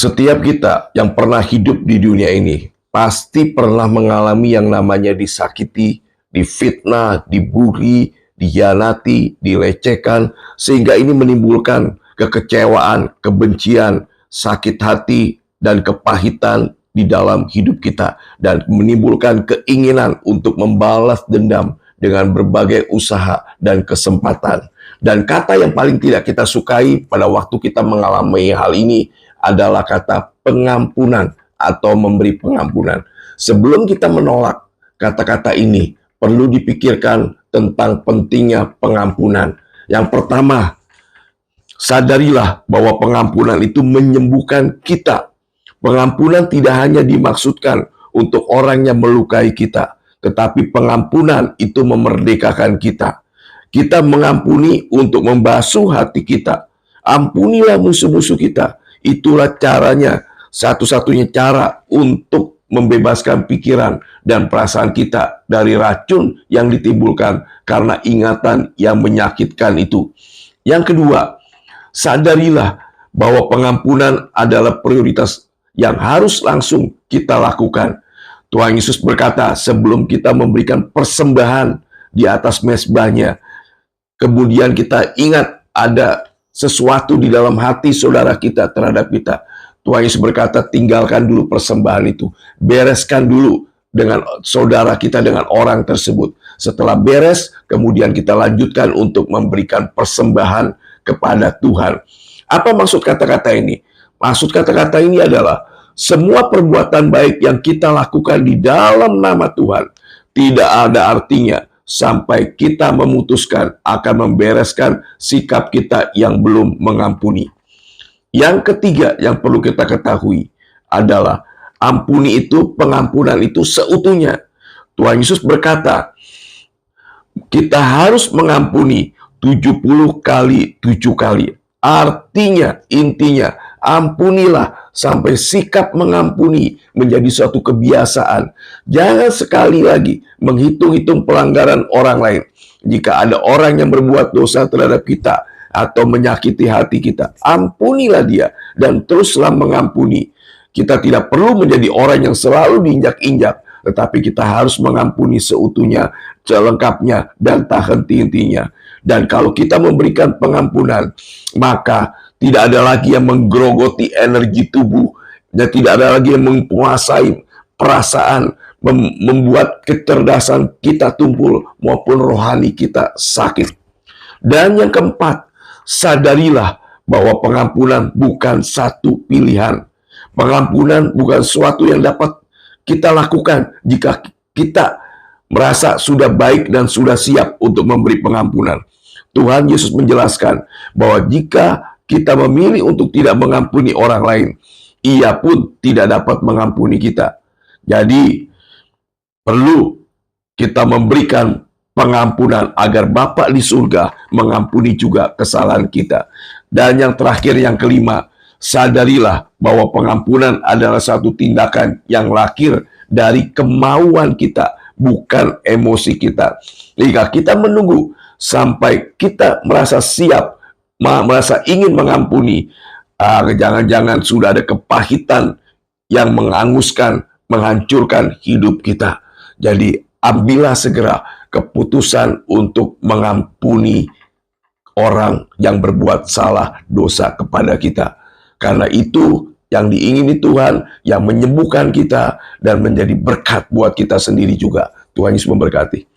Setiap kita yang pernah hidup di dunia ini pasti pernah mengalami yang namanya disakiti, difitnah, dibully, dihianati, dilecehkan, sehingga ini menimbulkan kekecewaan, kebencian, sakit hati, dan kepahitan di dalam hidup kita, dan menimbulkan keinginan untuk membalas dendam dengan berbagai usaha dan kesempatan. Dan kata yang paling tidak kita sukai pada waktu kita mengalami hal ini adalah kata pengampunan atau memberi pengampunan. Sebelum kita menolak kata-kata ini, perlu dipikirkan tentang pentingnya pengampunan. Yang pertama, sadarilah bahwa pengampunan itu menyembuhkan kita. Pengampunan tidak hanya dimaksudkan untuk orang yang melukai kita, tetapi pengampunan itu memerdekakan kita. Kita mengampuni untuk membasuh hati kita. Ampunilah musuh-musuh kita. Itulah caranya, satu-satunya cara untuk membebaskan pikiran dan perasaan kita dari racun yang ditimbulkan karena ingatan yang menyakitkan itu. Yang kedua, sadarilah bahwa pengampunan adalah prioritas yang harus langsung kita lakukan. Tuhan Yesus berkata, sebelum kita memberikan persembahan di atas mezbahnya, kemudian kita ingat ada sesuatu di dalam hati saudara kita terhadap kita. Tuhan Yesus berkata, tinggalkan dulu persembahan itu. Bereskan dulu dengan saudara kita, dengan orang tersebut. Setelah beres, kemudian kita lanjutkan untuk memberikan persembahan kepada Tuhan. Apa maksud kata-kata ini? Maksud kata-kata ini adalah semua perbuatan baik yang kita lakukan di dalam nama Tuhan tidak ada artinya sampai kita memutuskan akan membereskan sikap kita yang belum mengampuni. Yang ketiga yang perlu kita ketahui adalah ampuni itu, pengampunan itu seutuhnya. Tuhan Yesus berkata, kita harus mengampuni 70 kali 7 kali. Artinya, intinya, ampunilah sampai sikap mengampuni menjadi suatu kebiasaan. Jangan sekali lagi menghitung-hitung pelanggaran orang lain. Jika ada orang yang berbuat dosa terhadap kita atau menyakiti hati kita, ampunilah dia dan teruslah mengampuni. Kita tidak perlu menjadi orang yang selalu diinjak-injak, tetapi kita harus mengampuni seutuhnya, selengkapnya, dan tak henti-hentinya. Dan kalau kita memberikan pengampunan, maka tidak ada lagi yang menggerogoti energi tubuh, dan tidak ada lagi yang menguasai perasaan, membuat kecerdasan kita tumpul maupun rohani kita sakit. Dan yang keempat, sadarilah bahwa pengampunan bukan satu pilihan. Pengampunan bukan sesuatu yang dapat kita lakukan jika kita merasa sudah baik dan sudah siap untuk memberi pengampunan. Tuhan Yesus menjelaskan bahwa jika kita memilih untuk tidak mengampuni orang lain, Ia pun tidak dapat mengampuni kita. Jadi, perlu kita memberikan pengampunan agar Bapa di surga mengampuni juga kesalahan kita. Dan yang terakhir, yang kelima, sadarilah bahwa pengampunan adalah satu tindakan yang lahir dari kemauan kita, bukan emosi kita. Jika kita menunggu sampai kita merasa siap, merasa ingin mengampuni, jangan-jangan sudah ada kepahitan yang menghanguskan, menghancurkan hidup kita. Jadi ambillah segera keputusan untuk mengampuni orang yang berbuat salah dosa kepada kita. Karena itu yang diingini Tuhan, yang menyembuhkan kita dan menjadi berkat buat kita sendiri juga. Tuhan Yesus memberkati.